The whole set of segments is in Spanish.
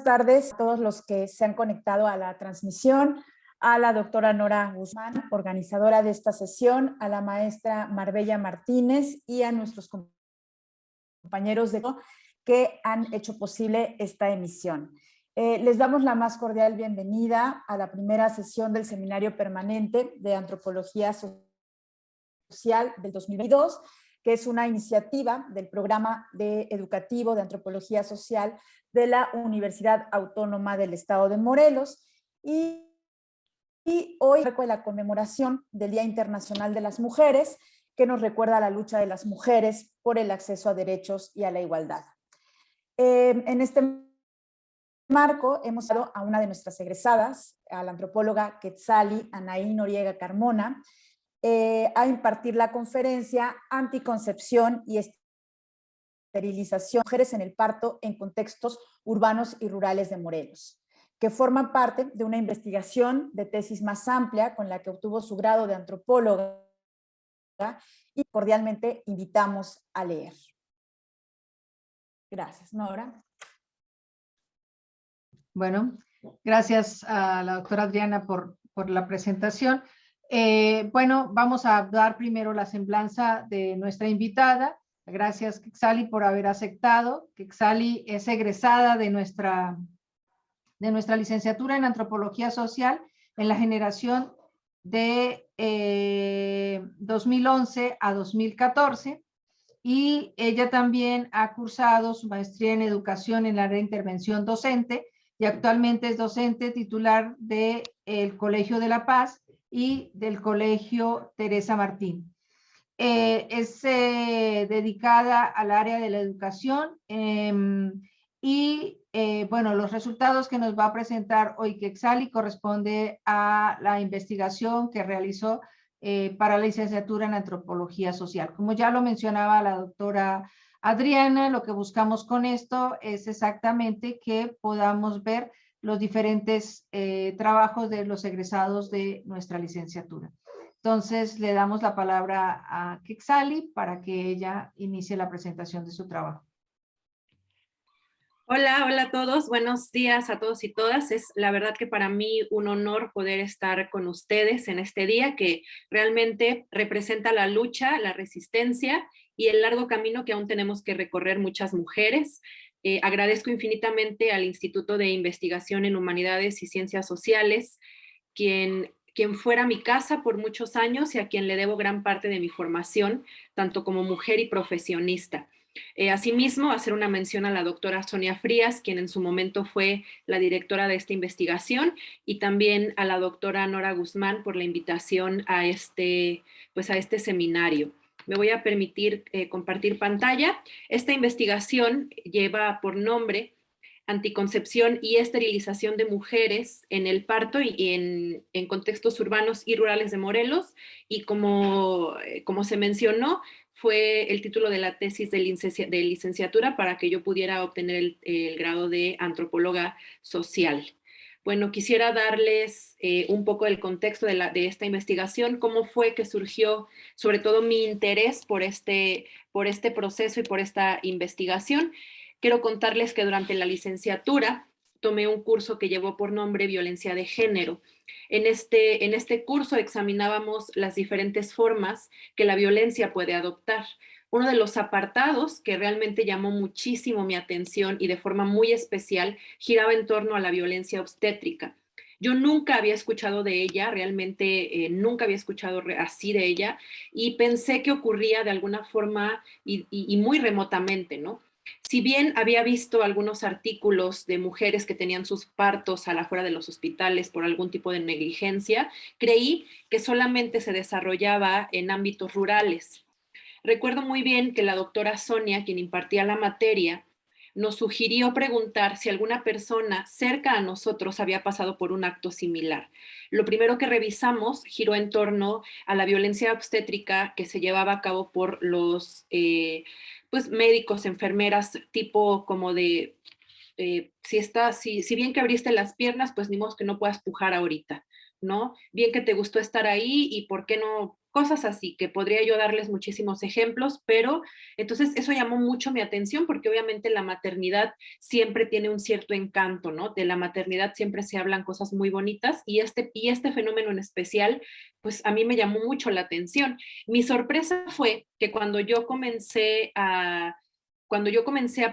tardes a todos los que se han conectado a la transmisión, a la doctora Nora Guzmán, organizadora de esta sesión, a la maestra Marbella Martínez y a nuestros compañeros de que han hecho posible esta emisión. Les damos la más cordial bienvenida a la primera sesión del Seminario Permanente de Antropología Social del 2022, que es una iniciativa del Programa Educativo de Antropología Social de la Universidad Autónoma del Estado de Morelos. Y hoy de la conmemoración del Día Internacional de las Mujeres, que nos recuerda la lucha de las mujeres por el acceso a derechos y a la igualdad. En este marco hemos dado a una de nuestras egresadas, a la antropóloga Quetzali Anaí Noriega Carmona, a impartir la conferencia Anticoncepción y Esterilización de mujeres en el parto en contextos urbanos y rurales de Morelos, que forman parte de una investigación de tesis más amplia con la que obtuvo su grado de antropóloga y cordialmente invitamos a leer. Gracias, Nora. Bueno, gracias a la doctora Adriana por la presentación. Bueno, vamos a dar primero la semblanza de nuestra invitada. Gracias, Quetzali, por haber aceptado. Quetzali es egresada de nuestra licenciatura en Antropología Social en la generación de 2011 a 2014. Y ella también ha cursado su maestría en Educación en la área de Intervención Docente y actualmente es docente titular del Colegio de La Paz y del Colegio Teresa Martín. Es dedicada al área de la educación bueno, los resultados que nos va a presentar hoy Quetzali corresponde a la investigación que realizó para la licenciatura en Antropología Social. Como ya lo mencionaba la doctora Adriana, lo que buscamos con esto es exactamente que podamos ver los diferentes trabajos de los egresados de nuestra licenciatura. Entonces, le damos la palabra a Quetzali para que ella inicie la presentación de su trabajo. Hola, hola a todos. Buenos días a todos y todas. Es la verdad que para mí un honor poder estar con ustedes en este día que realmente representa la lucha, la resistencia y el largo camino que aún tenemos que recorrer muchas mujeres. Agradezco infinitamente al Instituto de Investigación en Humanidades y Ciencias Sociales, quien fuera mi casa por muchos años y a quien le debo gran parte de mi formación, tanto como mujer y profesionista. Asimismo, hacer una mención a la doctora Sonia Frías, quien en su momento fue la directora de esta investigación, y también a la doctora Nora Guzmán por la invitación a este seminario. Me voy a permitir compartir pantalla. Esta investigación lleva por nombre Anticoncepción y Esterilización de Mujeres en el Parto y en contextos urbanos y rurales de Morelos, y como se mencionó, fue el título de la tesis de licenciatura para que yo pudiera obtener el grado de antropóloga social. Bueno, quisiera darles un poco del contexto de esta investigación, cómo fue que surgió, sobre todo mi interés por este proceso y por esta investigación. Quiero contarles que durante la licenciatura tomé un curso que llevó por nombre Violencia de Género. En este curso examinábamos las diferentes formas que la violencia puede adoptar. Uno de los apartados que realmente llamó muchísimo mi atención y de forma muy especial giraba en torno a la violencia obstétrica. Yo nunca había escuchado de ella, realmente nunca había escuchado así de ella, y pensé que ocurría de alguna forma y muy remotamente, ¿no? Si bien había visto algunos artículos de mujeres que tenían sus partos a la afuera de los hospitales por algún tipo de negligencia, creí que solamente se desarrollaba en ámbitos rurales. Recuerdo muy bien que la doctora Sonia, quien impartía la materia, nos sugirió preguntar si alguna persona cerca a nosotros había pasado por un acto similar. Lo primero que revisamos giró en torno a la violencia obstétrica que se llevaba a cabo por los médicos, enfermeras, tipo como de, si bien que abriste las piernas, pues ni modo que no puedas pujar ahorita, ¿no? Bien que te gustó estar ahí y ¿por qué no cosas así, que podría yo darles muchísimos ejemplos, pero entonces eso llamó mucho mi atención porque obviamente la maternidad siempre tiene un cierto encanto, ¿no? De la maternidad siempre se hablan cosas muy bonitas y este fenómeno en especial, pues a mí me llamó mucho la atención. Mi sorpresa fue que cuando yo comencé a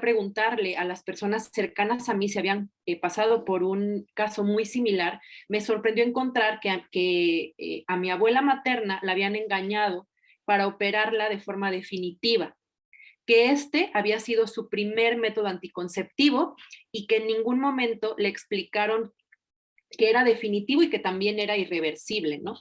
preguntarle a las personas cercanas a mí si habían pasado por un caso muy similar, me sorprendió encontrar que a mi abuela materna la habían engañado para operarla de forma definitiva, que este había sido su primer método anticonceptivo y que en ningún momento le explicaron que era definitivo y que también era irreversible, ¿no?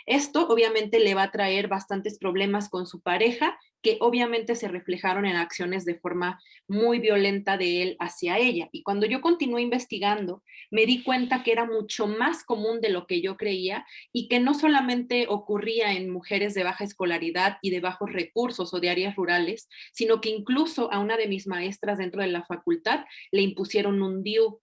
Esto obviamente le va a traer bastantes problemas con su pareja, que obviamente se reflejaron en acciones de forma muy violenta de él hacia ella. Y cuando yo continué investigando, me di cuenta que era mucho más común de lo que yo creía y que no solamente ocurría en mujeres de baja escolaridad y de bajos recursos o de áreas rurales, sino que incluso a una de mis maestras dentro de la facultad le impusieron un DIU.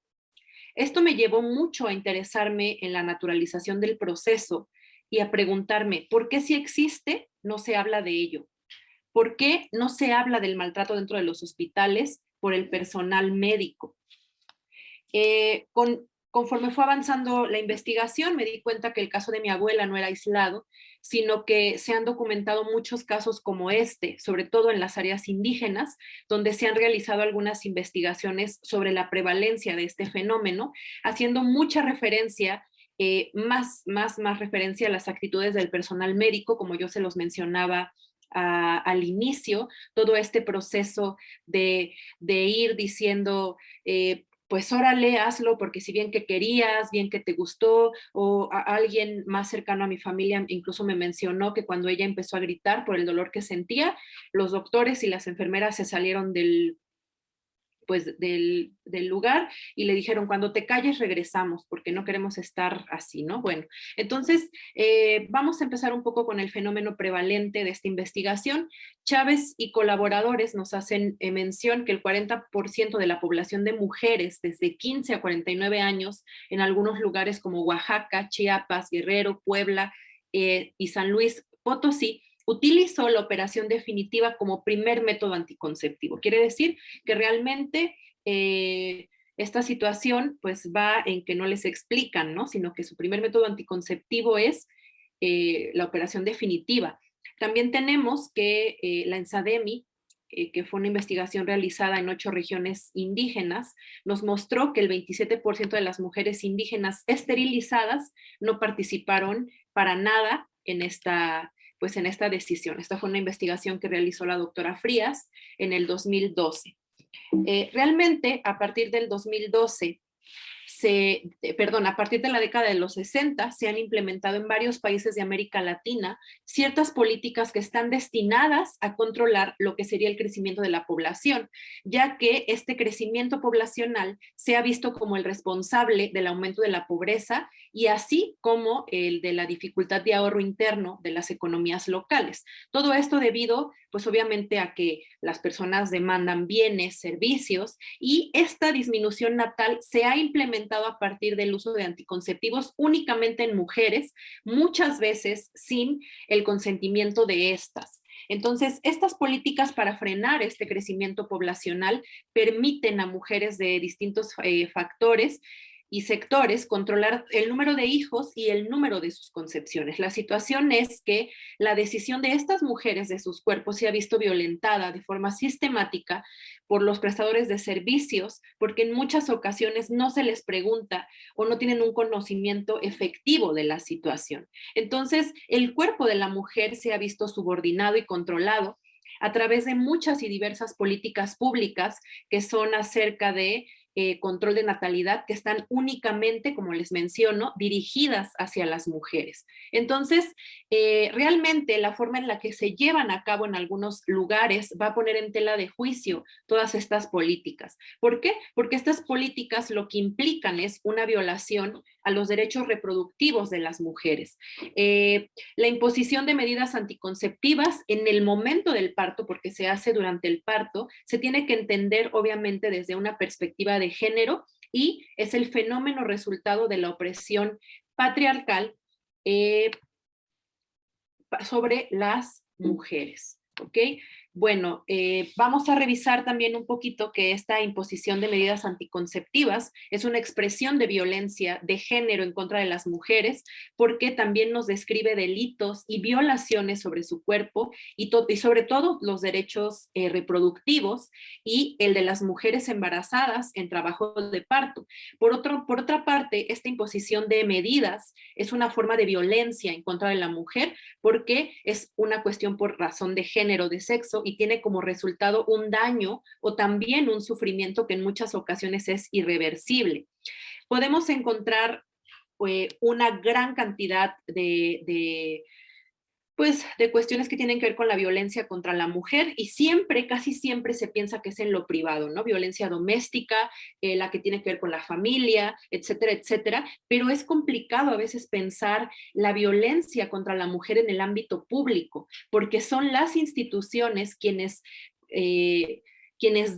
Esto me llevó mucho a interesarme en la naturalización del proceso y a preguntarme, ¿por qué si existe no se habla de ello? ¿Por qué no se habla del maltrato dentro de los hospitales por el personal médico? Conforme fue avanzando la investigación, me di cuenta que el caso de mi abuela no era aislado, sino que se han documentado muchos casos como este, sobre todo en las áreas indígenas, donde se han realizado algunas investigaciones sobre la prevalencia de este fenómeno, haciendo mucha referencia, más referencia a las actitudes del personal médico, como yo se los mencionaba al inicio, todo este proceso de ir diciendo, pues órale, hazlo, porque si bien que querías, bien que te gustó, o a alguien más cercano a mi familia incluso me mencionó que cuando ella empezó a gritar por el dolor que sentía, los doctores y las enfermeras se salieron del lugar y le dijeron, cuando te calles regresamos, porque no queremos estar así, ¿no? Bueno, entonces vamos a empezar un poco con el fenómeno prevalente de esta investigación. Chávez y colaboradores nos hacen mención que el 40% de la población de mujeres desde 15 a 49 años en algunos lugares como Oaxaca, Chiapas, Guerrero, Puebla y San Luis Potosí utilizó la operación definitiva como primer método anticonceptivo. Quiere decir que realmente esta situación pues va en que no les explican, ¿no? Sino que su primer método anticonceptivo es la operación definitiva. También tenemos que la ENSADEMI, que fue una investigación realizada en 8 regiones indígenas, nos mostró que el 27% de las mujeres indígenas esterilizadas no participaron para nada en esta decisión. Esta fue una investigación que realizó la doctora Frías en el 2012. Realmente, a partir del 2012, a partir de la década de los 60, se han implementado en varios países de América Latina ciertas políticas que están destinadas a controlar lo que sería el crecimiento de la población, ya que este crecimiento poblacional se ha visto como el responsable del aumento de la pobreza y así como el de la dificultad de ahorro interno de las economías locales. Todo esto debido, pues obviamente, a que las personas demandan bienes, servicios, y esta disminución natal se ha implementado a partir del uso de anticonceptivos únicamente en mujeres, muchas veces sin el consentimiento de estas. Entonces, estas políticas para frenar este crecimiento poblacional permiten a mujeres de distintos factores y sectores controlar el número de hijos y el número de sus concepciones. La situación es que la decisión de estas mujeres de sus cuerpos se ha visto violentada de forma sistemática por los prestadores de servicios, porque en muchas ocasiones no se les pregunta o no tienen un conocimiento efectivo de la situación. Entonces, el cuerpo de la mujer se ha visto subordinado y controlado a través de muchas y diversas políticas públicas que son acerca de control de natalidad, que están únicamente, como les menciono, dirigidas hacia las mujeres. Entonces, realmente la forma en la que se llevan a cabo en algunos lugares va a poner en tela de juicio todas estas políticas. ¿Por qué? Porque estas políticas lo que implican es una violación a los derechos reproductivos de las mujeres. La imposición de medidas anticonceptivas en el momento del parto, porque se hace durante el parto, se tiene que entender obviamente desde una perspectiva de género y es el fenómeno resultado de la opresión patriarcal sobre las mujeres, ¿ok? Bueno, vamos a revisar también un poquito que esta imposición de medidas anticonceptivas es una expresión de violencia de género en contra de las mujeres, porque también nos describe delitos y violaciones sobre su cuerpo y sobre todo los derechos reproductivos y el de las mujeres embarazadas en trabajo de parto. Por otra parte, esta imposición de medidas es una forma de violencia en contra de la mujer porque es una cuestión por razón de género, de sexo, y tiene como resultado un daño o también un sufrimiento que en muchas ocasiones es irreversible. Podemos encontrar una gran cantidad pues, de cuestiones que tienen que ver con la violencia contra la mujer y siempre, casi siempre se piensa que es en lo privado, ¿no? Violencia doméstica, la que tiene que ver con la familia, etcétera, etcétera, pero es complicado a veces pensar la violencia contra la mujer en el ámbito público, porque son las instituciones quienes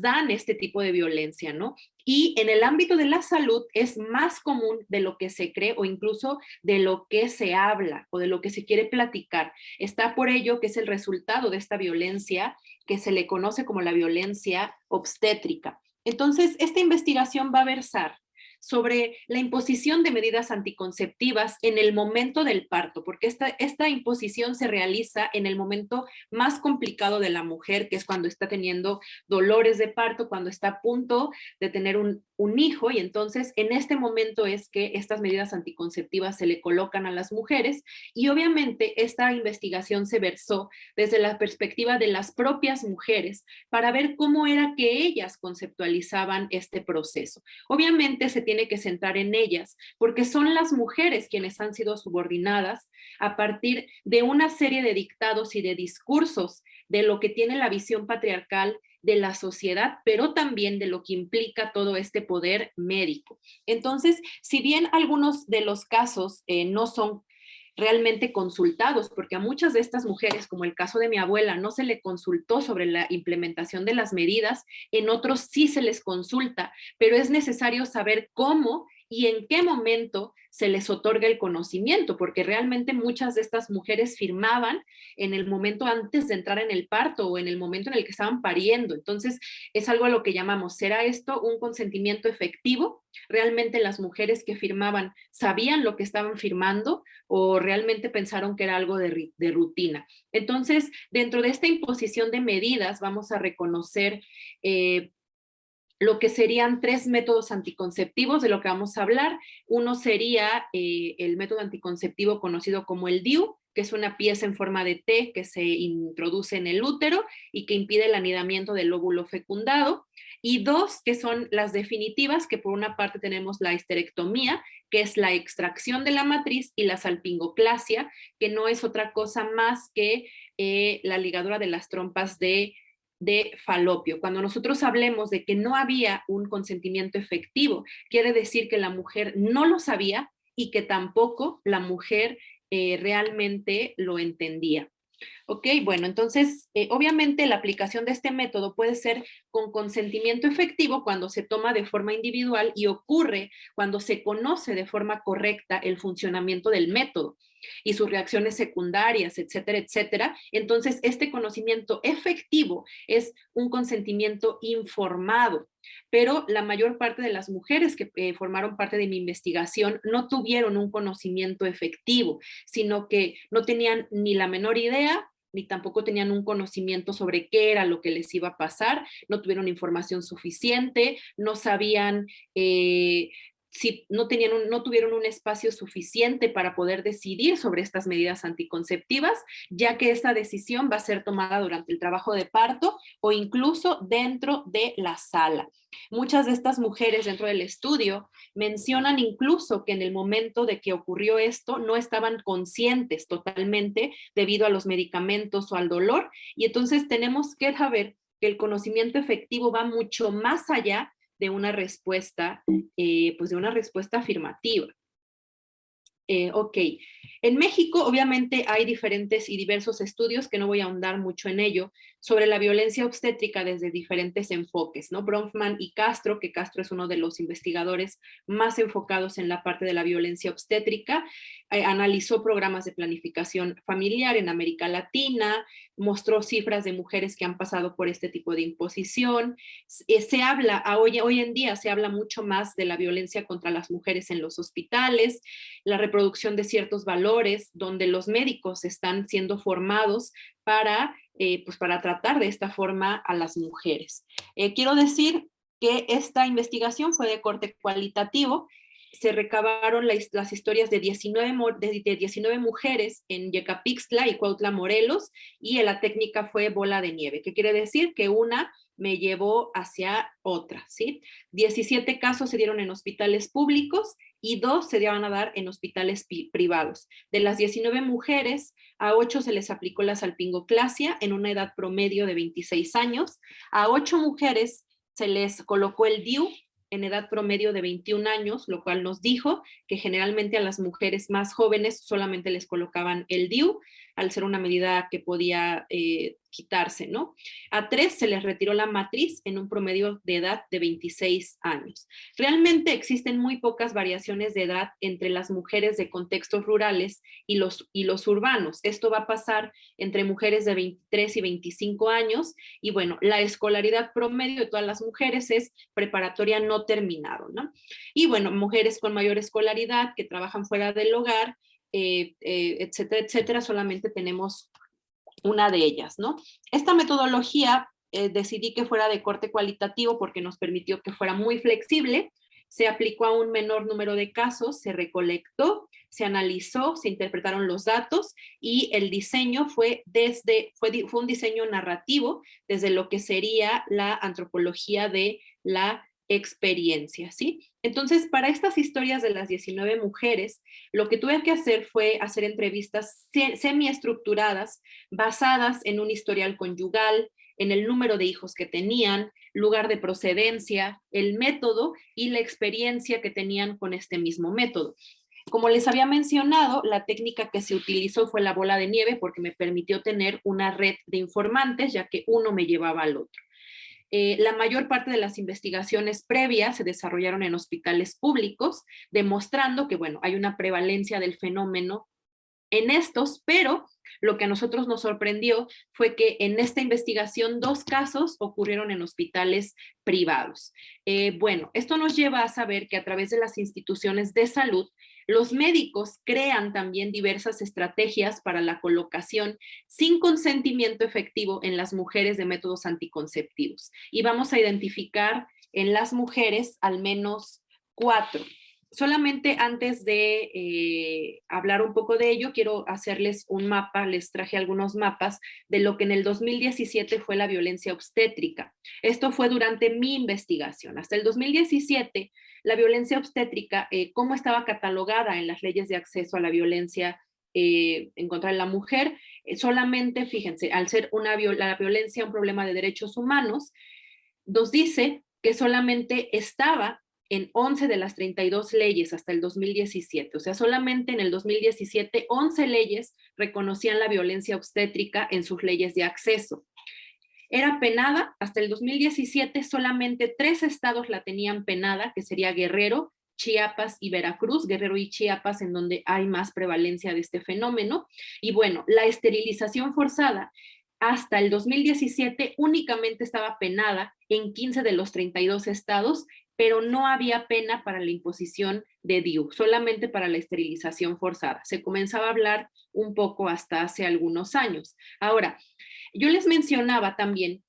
dan este tipo de violencia, ¿no? Y en el ámbito de la salud es más común de lo que se cree o incluso de lo que se habla o de lo que se quiere platicar. Está por ello que es el resultado de esta violencia que se le conoce como la violencia obstétrica. Entonces, esta investigación va a versar sobre la imposición de medidas anticonceptivas en el momento del parto, porque esta imposición se realiza en el momento más complicado de la mujer, que es cuando está teniendo dolores de parto, cuando está a punto de tener un hijo, y entonces en este momento es que estas medidas anticonceptivas se le colocan a las mujeres, y obviamente esta investigación se versó desde la perspectiva de las propias mujeres para ver cómo era que ellas conceptualizaban este proceso. Obviamente se tiene que centrar en ellas, porque son las mujeres quienes han sido subordinadas a partir de una serie de dictados y de discursos de lo que tiene la visión patriarcal de la sociedad, pero también de lo que implica todo este poder médico. Entonces, si bien algunos de los casos no son realmente consultados, porque a muchas de estas mujeres, como el caso de mi abuela, no se le consultó sobre la implementación de las medidas, en otros sí se les consulta, pero es necesario saber cómo y en qué momento se les otorga el conocimiento, porque realmente muchas de estas mujeres firmaban en el momento antes de entrar en el parto o en el momento en el que estaban pariendo. Entonces, es algo a lo que llamamos, ¿será esto un consentimiento efectivo? ¿Realmente las mujeres que firmaban sabían lo que estaban firmando o realmente pensaron que era algo de rutina? Entonces, dentro de esta imposición de medidas, vamos a reconocer lo que serían 3 métodos anticonceptivos de lo que vamos a hablar. Uno sería el método anticonceptivo conocido como el DIU, que es una pieza en forma de T que se introduce en el útero y que impide el anidamiento del óvulo fecundado. Y 2, que son las definitivas, que por una parte tenemos la histerectomía, que es la extracción de la matriz, y la salpingoclasia, que no es otra cosa más que la ligadura de las trompas de falopio. Cuando nosotros hablemos de que no había un consentimiento efectivo, quiere decir que la mujer no lo sabía y que tampoco la mujer realmente lo entendía. Ok, bueno, entonces, obviamente la aplicación de este método puede ser con consentimiento efectivo cuando se toma de forma individual y ocurre cuando se conoce de forma correcta el funcionamiento del método y sus reacciones secundarias, etcétera, etcétera. Entonces, este conocimiento efectivo es un consentimiento informado, pero la mayor parte de las mujeres que formaron parte de mi investigación no tuvieron un conocimiento efectivo, sino que no tenían ni la menor idea, ni tampoco tenían un conocimiento sobre qué era lo que les iba a pasar, no tuvieron información suficiente, no sabían si no tuvieron un espacio suficiente para poder decidir sobre estas medidas anticonceptivas, ya que esta decisión va a ser tomada durante el trabajo de parto o incluso dentro de la sala. Muchas de estas mujeres dentro del estudio mencionan incluso que en el momento de que ocurrió esto no estaban conscientes totalmente debido a los medicamentos o al dolor, y entonces tenemos que saber que el conocimiento efectivo va mucho más allá de una respuesta, pues de una respuesta afirmativa. Ok, en México obviamente hay diferentes y diversos estudios que no voy a ahondar mucho en ello, sobre la violencia obstétrica desde diferentes enfoques, ¿no? Bronfman y Castro, que Castro es uno de los investigadores más enfocados en la parte de la violencia obstétrica, analizó programas de planificación familiar en América Latina, mostró cifras de mujeres que han pasado por este tipo de imposición. Se habla, hoy en día se habla mucho más de la violencia contra las mujeres en los hospitales, la reproducción de ciertos valores, donde los médicos están siendo formados pues para tratar de esta forma a las mujeres. Quiero decir que esta investigación fue de corte cualitativo. Se recabaron las historias de 19 mujeres en Yecapixtla y Cuautla, Morelos, y la técnica fue bola de nieve, que quiere decir que una me llevó hacia otra, ¿sí? 17 casos se dieron en hospitales públicos y 2 se iban a dar en hospitales privados. De las 19 mujeres, a 8 se les aplicó la salpingoclasia en una edad promedio de 26 años. A 8 mujeres se les colocó el DIU en edad promedio de 21 años, lo cual nos dijo que generalmente a las mujeres más jóvenes solamente les colocaban el DIU, al ser una medida que podía quitarse, ¿no? A 3 se les retiró la matriz en un promedio de edad de 26 años. Realmente existen muy pocas variaciones de edad entre las mujeres de contextos rurales y los urbanos. Esto va a pasar entre mujeres de 23 y 25 años, y bueno, la escolaridad promedio de todas las mujeres es preparatoria no terminado, ¿no? Y bueno, mujeres con mayor escolaridad que trabajan fuera del hogar, etcétera, etcétera, solamente tenemos una de ellas, ¿no? Esta metodología decidí que fuera de corte cualitativo porque nos permitió que fuera muy flexible, se aplicó a un menor número de casos, se recolectó, se analizó, se interpretaron los datos y el diseño fue un diseño narrativo desde lo que sería la antropología de la experiencia, ¿sí? Entonces, para estas historias de las 19 mujeres, lo que tuve que hacer fue hacer entrevistas semiestructuradas basadas en un historial conyugal, en el número de hijos que tenían, lugar de procedencia, el método y la experiencia que tenían con este mismo método. Como les había mencionado, la técnica que se utilizó fue la bola de nieve porque me permitió tener una red de informantes, ya que uno me llevaba al otro. La mayor parte de las investigaciones previas se desarrollaron en hospitales públicos, demostrando que, bueno, hay una prevalencia del fenómeno en estos, pero lo que a nosotros nos sorprendió fue que en esta investigación 2 casos ocurrieron en hospitales privados. Bueno, esto nos lleva a saber que a través de las instituciones de salud, los médicos crean también diversas estrategias para la colocación sin consentimiento efectivo en las mujeres de métodos anticonceptivos. Y vamos a identificar en las mujeres al menos 4. Solamente antes de hablar un poco de ello, quiero hacerles un mapa, les traje algunos mapas de lo que en el 2017 fue la violencia obstétrica. Esto fue durante mi investigación. Hasta el 2017, la violencia obstétrica, cómo estaba catalogada en las leyes de acceso a la violencia en contra de la mujer, solamente, fíjense, al ser la violencia un problema de derechos humanos, nos dice que solamente estaba en 11 de las 32 leyes hasta el 2017. O sea, solamente en el 2017, 11 leyes reconocían la violencia obstétrica en sus leyes de acceso. Era penada, hasta el 2017 solamente 3 estados la tenían penada, que sería Guerrero, Chiapas y Veracruz, Guerrero y Chiapas, en donde hay más prevalencia de este fenómeno. Y bueno, la esterilización forzada hasta el 2017 únicamente estaba penada en 15 de los 32 estados, pero no había pena para la imposición de DIU, solamente para la esterilización forzada. Se comenzaba a hablar un poco hasta hace algunos años. Ahora, yo les mencionaba también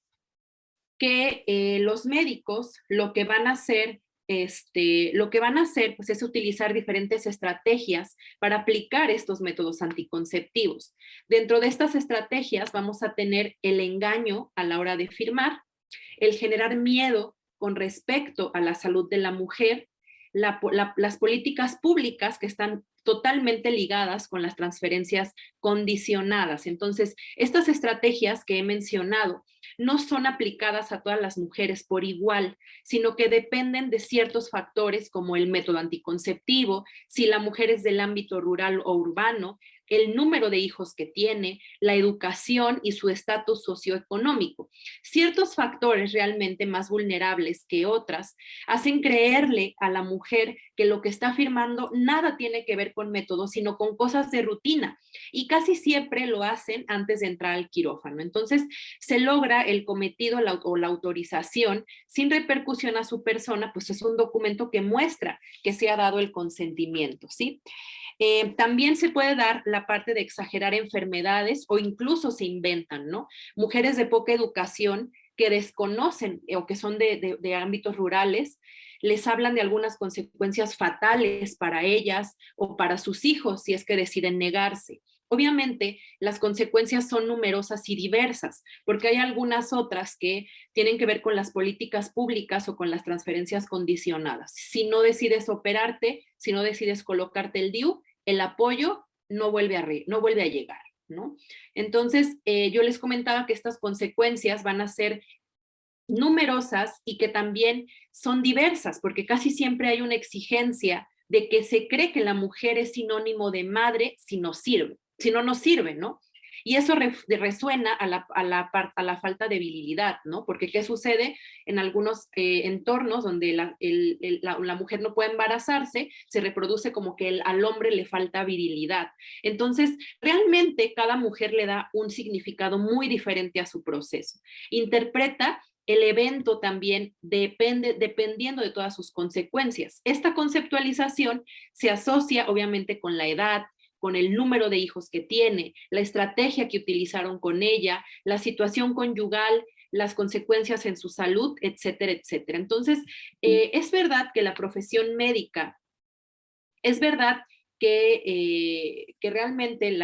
que los médicos lo que van a hacer pues es utilizar diferentes estrategias para aplicar estos métodos anticonceptivos. Dentro de estas estrategias vamos a tener el engaño a la hora de firmar, el generar miedo con respecto a la salud de la mujer, las políticas públicas que están totalmente ligadas con las transferencias condicionadas. Entonces, estas estrategias que he mencionado no son aplicadas a todas las mujeres por igual, sino que dependen de ciertos factores como el método anticonceptivo, si la mujer es del ámbito rural o urbano, el número de hijos que tiene, la educación y su estatus socioeconómico. Ciertos factores realmente más vulnerables que otras hacen creerle a la mujer que lo que está afirmando nada tiene que ver con métodos, sino con cosas de rutina. Y casi siempre lo hacen antes de entrar al quirófano. Entonces, se logra el cometido o la autorización sin repercusión a su persona, pues es un documento que muestra que se ha dado el consentimiento, ¿sí? También se puede dar la parte de exagerar enfermedades o incluso se inventan, ¿no? Mujeres de poca educación que desconocen o que son de ámbitos rurales, les hablan de algunas consecuencias fatales para ellas o para sus hijos si es que deciden negarse. Obviamente, las consecuencias son numerosas y diversas, porque hay algunas otras que tienen que ver con las políticas públicas o con las transferencias condicionadas. Si no decides operarte, si no decides colocarte el DIU, el apoyo no vuelve a llegar, ¿no? Entonces, yo les comentaba que estas consecuencias van a ser numerosas y que también son diversas, porque casi siempre hay una exigencia de que se cree que la mujer es sinónimo de madre si no sirve, ¿no? Y eso resuena a la falta de virilidad, ¿no? Porque ¿qué sucede en algunos entornos donde la mujer no puede embarazarse? Se reproduce como que al hombre le falta virilidad. Entonces, realmente cada mujer le da un significado muy diferente a su proceso. Interpreta el evento también dependiendo de todas sus consecuencias. Esta conceptualización se asocia obviamente con la edad, con el número de hijos que tiene, la estrategia que utilizaron con ella, la situación conyugal, las consecuencias en su salud, etcétera, etcétera. Entonces, es verdad que la profesión médica, es verdad que realmente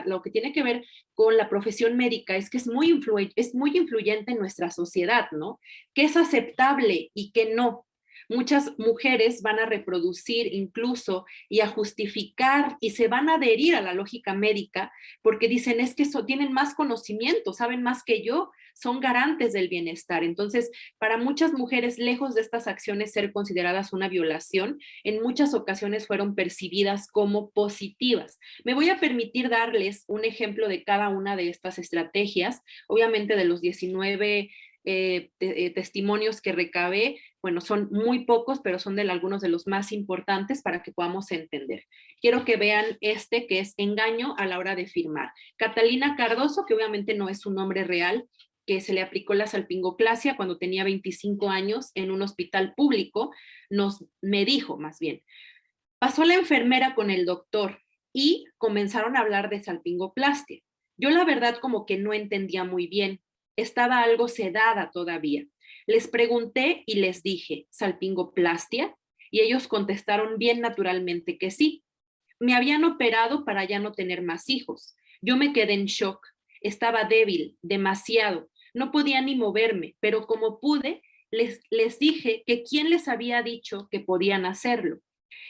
lo que tiene que ver con la profesión médica es que es muy influyente en nuestra sociedad, ¿no? Que es aceptable y que no. Muchas mujeres van a reproducir incluso y a justificar y se van a adherir a la lógica médica porque dicen es que tienen más conocimiento, saben más que yo, son garantes del bienestar. Entonces, para muchas mujeres, lejos de estas acciones ser consideradas una violación, en muchas ocasiones fueron percibidas como positivas. Me voy a permitir darles un ejemplo de cada una de estas estrategias, obviamente de los 19 testimonios que recabé, bueno, son muy pocos, pero son algunos de los más importantes para que podamos entender. Quiero que vean este, que es engaño a la hora de firmar. Catalina Cardoso, que obviamente no es su nombre real, que se le aplicó la salpingoclasia cuando tenía 25 años en un hospital público, me dijo más bien, pasó la enfermera con el doctor y comenzaron a hablar de salpingoplastia. Yo la verdad como que no entendía muy bien, estaba algo sedada todavía. Les pregunté y les dije, ¿salpingoplastia? Y ellos contestaron bien naturalmente que sí. Me habían operado para ya no tener más hijos. Yo me quedé en shock. Estaba débil, demasiado. No podía ni moverme, pero como pude, les dije que quién les había dicho que podían hacerlo.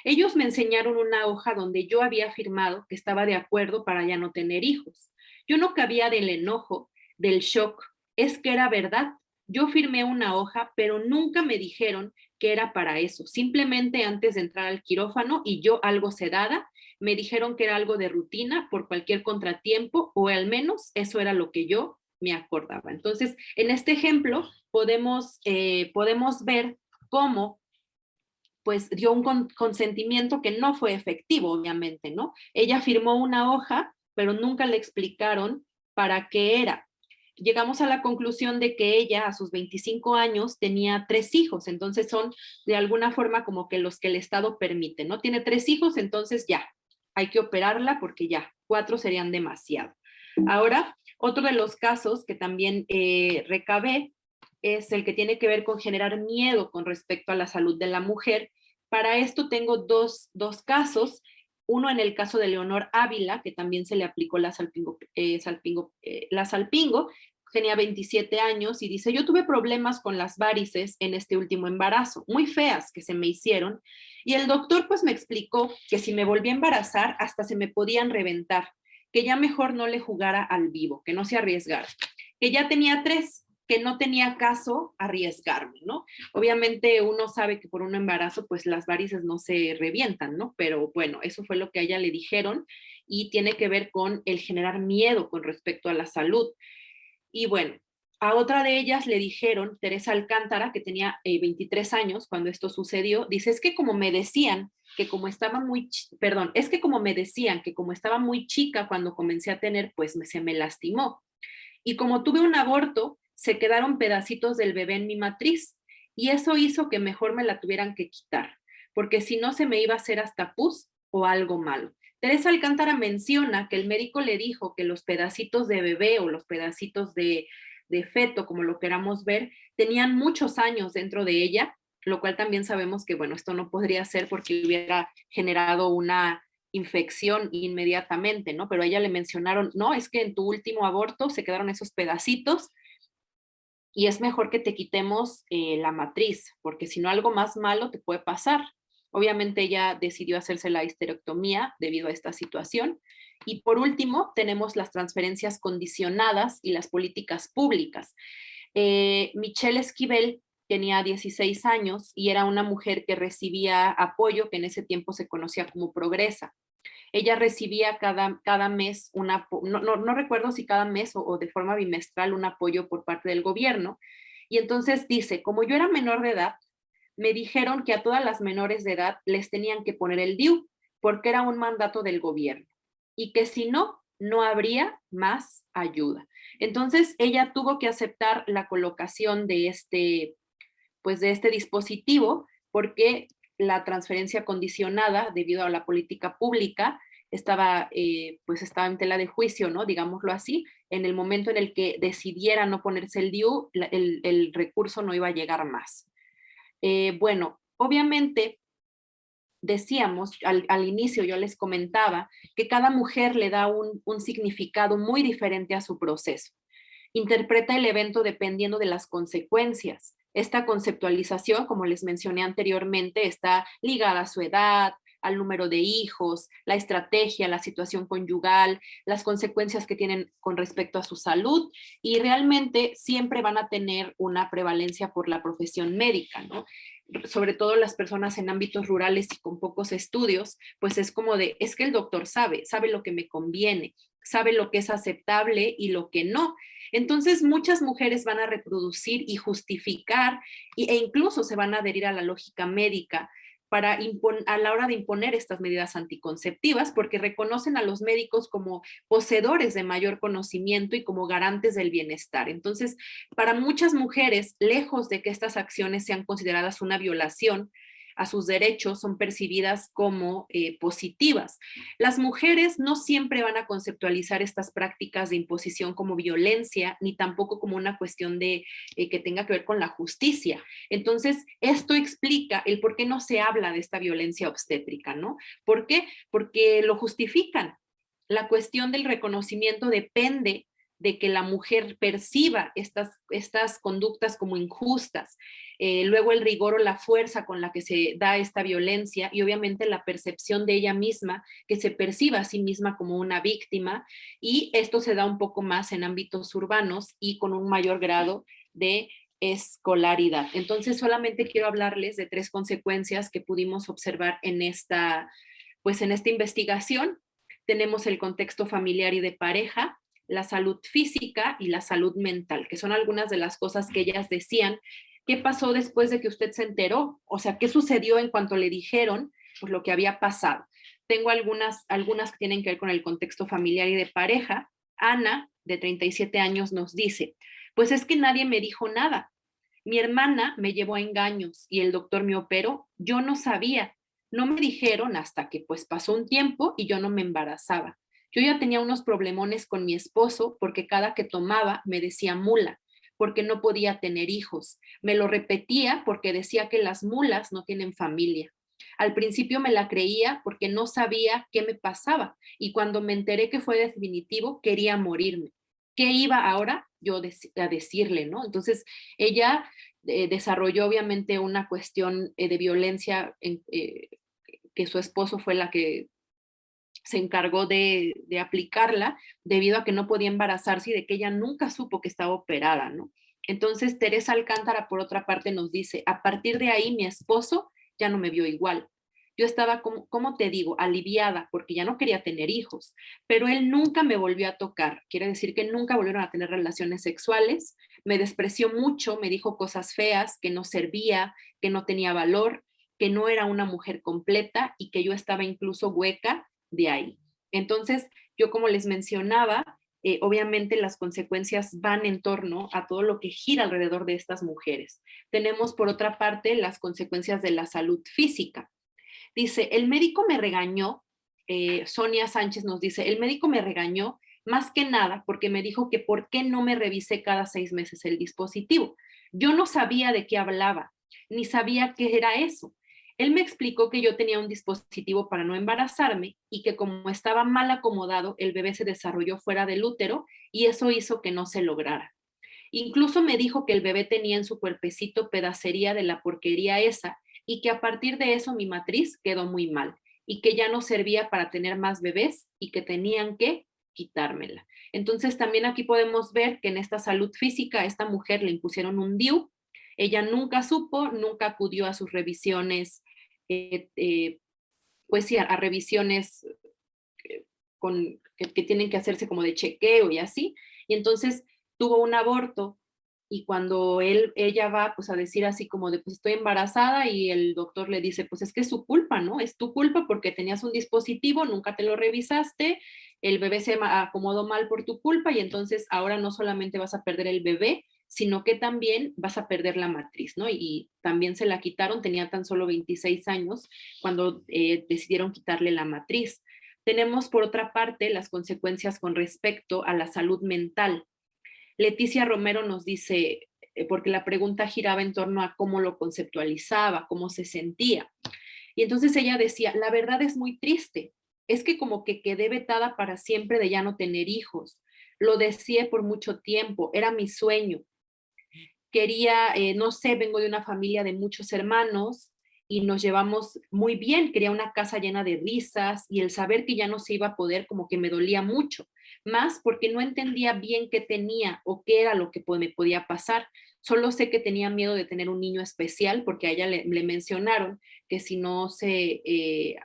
Ellos me enseñaron una hoja donde yo había firmado que estaba de acuerdo para ya no tener hijos. Yo no cabía del enojo, del shock. Es que era verdad. Yo firmé una hoja, pero nunca me dijeron que era para eso. Simplemente antes de entrar al quirófano y yo algo sedada, me dijeron que era algo de rutina por cualquier contratiempo, o al menos eso era lo que yo me acordaba. Entonces, en este ejemplo podemos ver cómo pues dio un consentimiento que no fue efectivo, obviamente, ¿no? Ella firmó una hoja, pero nunca le explicaron para qué era. Llegamos a la conclusión de que ella a sus 25 años tenía 3 hijos, entonces son de alguna forma como que los que el Estado permite, ¿no? Tiene 3 hijos, entonces ya, hay que operarla porque ya, 4 serían demasiado. Ahora, otro de los casos que también recabé es el que tiene que ver con generar miedo con respecto a la salud de la mujer. Para esto tengo dos casos, uno en el caso de Leonor Ávila, que también se le aplicó la salpingo, tenía 27 años y dice, yo tuve problemas con las varices en este último embarazo, muy feas que se me hicieron, y el doctor pues me explicó que si me volví a embarazar hasta se me podían reventar, que ya mejor no le jugara al vivo, que no se arriesgara, que ya tenía 3, que no tenía caso arriesgarme, ¿no? Obviamente uno sabe que por un embarazo pues las varices no se revientan, ¿no? Pero bueno, eso fue lo que a ella le dijeron y tiene que ver con el generar miedo con respecto a la salud. Y bueno, a otra de ellas le dijeron, Teresa Alcántara, que tenía 23 años cuando esto sucedió, dice, es que como me decían que como estaba muy, es que como me decían que como estaba muy chica cuando comencé a tener, pues se me lastimó. Y como tuve un aborto, se quedaron pedacitos del bebé en mi matriz y eso hizo que mejor me la tuvieran que quitar, porque si no se me iba a hacer hasta pus o algo malo. Teresa Alcántara menciona que el médico le dijo que los pedacitos de bebé o los pedacitos de feto, como lo queramos ver, tenían muchos años dentro de ella, lo cual también sabemos que, bueno, esto no podría ser porque hubiera generado una infección inmediatamente, ¿no? Pero a ella le mencionaron, no, es que en tu último aborto se quedaron esos pedacitos y es mejor que te quitemos la matriz, porque si no algo más malo te puede pasar. Obviamente ella decidió hacerse la histerectomía debido a esta situación. Y por último, tenemos las transferencias condicionadas y las políticas públicas. Michelle Esquivel tenía 16 años y era una mujer que recibía apoyo, que en ese tiempo se conocía como Progresa. Ella recibía cada mes, no recuerdo si cada mes o de forma bimestral, un apoyo por parte del gobierno. Y entonces dice, como yo era menor de edad, me dijeron que a todas las menores de edad les tenían que poner el DIU, porque era un mandato del gobierno, y que si no, no habría más ayuda. Entonces, ella tuvo que aceptar la colocación de este dispositivo, porque la transferencia condicionada, debido a la política pública, estaba en tela de juicio, ¿no? Digámoslo así. En el momento en el que decidiera no ponerse el DIU, el recurso no iba a llegar más. Bueno, obviamente decíamos, al inicio yo les comentaba que cada mujer le da un significado muy diferente a su proceso. Interpreta el evento dependiendo de las consecuencias. Esta conceptualización, como les mencioné anteriormente, está ligada a su edad, al número de hijos, la estrategia, la situación conyugal, las consecuencias que tienen con respecto a su salud y realmente siempre van a tener una prevalencia por la profesión médica, ¿no? Sobre todo las personas en ámbitos rurales y con pocos estudios, pues es como de, es que el doctor sabe lo que me conviene, sabe lo que es aceptable y lo que no. Entonces, muchas mujeres van a reproducir y justificar e incluso se van a adherir a la lógica médica a la hora de imponer estas medidas anticonceptivas, porque reconocen a los médicos como poseedores de mayor conocimiento y como garantes del bienestar. Entonces, para muchas mujeres, lejos de que estas acciones sean consideradas una violación a sus derechos, son percibidas como positivas. Las mujeres no siempre van a conceptualizar estas prácticas de imposición como violencia, ni tampoco como una cuestión de que tenga que ver con la justicia. Entonces, esto explica el por qué no se habla de esta violencia obstétrica, ¿no? ¿Por qué? Porque lo justifican. La cuestión del reconocimiento depende de que la mujer perciba estas conductas como injustas. Luego el rigor o la fuerza con la que se da esta violencia y obviamente la percepción de ella misma, que se perciba a sí misma como una víctima, y esto se da un poco más en ámbitos urbanos y con un mayor grado de escolaridad. Entonces solamente quiero hablarles de 3 consecuencias que pudimos observar en esta investigación. Tenemos el contexto familiar y de pareja, la salud física y la salud mental, que son algunas de las cosas que ellas decían. ¿Qué pasó después de que usted se enteró? O sea, ¿qué sucedió en cuanto le dijeron pues, lo que había pasado? Tengo algunas que tienen que ver con el contexto familiar y de pareja. Ana, de 37 años, nos dice, pues es que nadie me dijo nada. Mi hermana me llevó a engaños y el doctor me operó. Yo no sabía. No me dijeron hasta que pues pasó un tiempo y yo no me embarazaba. Yo ya tenía unos problemones con mi esposo porque cada que tomaba me decía mula, porque no podía tener hijos. Me lo repetía porque decía que las mulas no tienen familia. Al principio me la creía porque no sabía qué me pasaba y cuando me enteré que fue definitivo quería morirme. ¿Qué iba ahora yo a decirle, no? Entonces ella desarrolló obviamente una cuestión de violencia que su esposo fue la que se encargó de aplicarla debido a que no podía embarazarse y de que ella nunca supo que estaba operada, ¿no? Entonces, Teresa Alcántara, por otra parte, nos dice, a partir de ahí mi esposo ya no me vio igual. yo estaba, como te digo, aliviada porque ya no quería tener hijos, pero él nunca me volvió a tocar. Quiere decir que nunca volvieron a tener relaciones sexuales. Me despreció mucho, me dijo cosas feas, que no servía, que no tenía valor, que no era una mujer completa y que yo estaba incluso hueca de ahí. Entonces, yo como les mencionaba, obviamente las consecuencias van en torno a todo lo que gira alrededor de estas mujeres. Tenemos por otra parte las consecuencias de la salud física. Dice, el médico me regañó, Sonia Sánchez nos dice, el médico me regañó más que nada porque me dijo que por qué no me revisé cada 6 meses el dispositivo. Yo no sabía de qué hablaba, ni sabía qué era eso. Él me explicó que yo tenía un dispositivo para no embarazarme y que como estaba mal acomodado, el bebé se desarrolló fuera del útero y eso hizo que no se lograra. Incluso me dijo que el bebé tenía en su cuerpecito pedacería de la porquería esa y que a partir de eso mi matriz quedó muy mal y que ya no servía para tener más bebés y que tenían que quitármela. Entonces también aquí podemos ver que en esta salud física a esta mujer le impusieron un DIU, ella nunca supo, nunca acudió a sus revisiones, pues sí, a revisiones que tienen que hacerse como de chequeo y así, y entonces tuvo un aborto y cuando ella va pues a decir así como de pues estoy embarazada y el doctor le dice pues es que es su culpa, ¿no? Es tu culpa porque tenías un dispositivo, nunca te lo revisaste, el bebé se acomodó mal por tu culpa y entonces ahora no solamente vas a perder el bebé, sino que también vas a perder la matriz, ¿no? Y también se la quitaron, tenía tan solo 26 años cuando decidieron quitarle la matriz. Tenemos por otra parte las consecuencias con respecto a la salud mental. Leticia Romero nos dice, porque la pregunta giraba en torno a cómo lo conceptualizaba, cómo se sentía. Y entonces ella decía, la verdad es muy triste, es que como que quedé vetada para siempre de ya no tener hijos. Lo deseé por mucho tiempo, era mi sueño. Quería, no sé, vengo de una familia de muchos hermanos y nos llevamos muy bien, quería una casa llena de risas y el saber que ya no se iba a poder como que me dolía mucho, más porque no entendía bien qué tenía o qué era lo que me podía pasar. Solo sé que tenía miedo de tener un niño especial porque a ella le mencionaron que si no se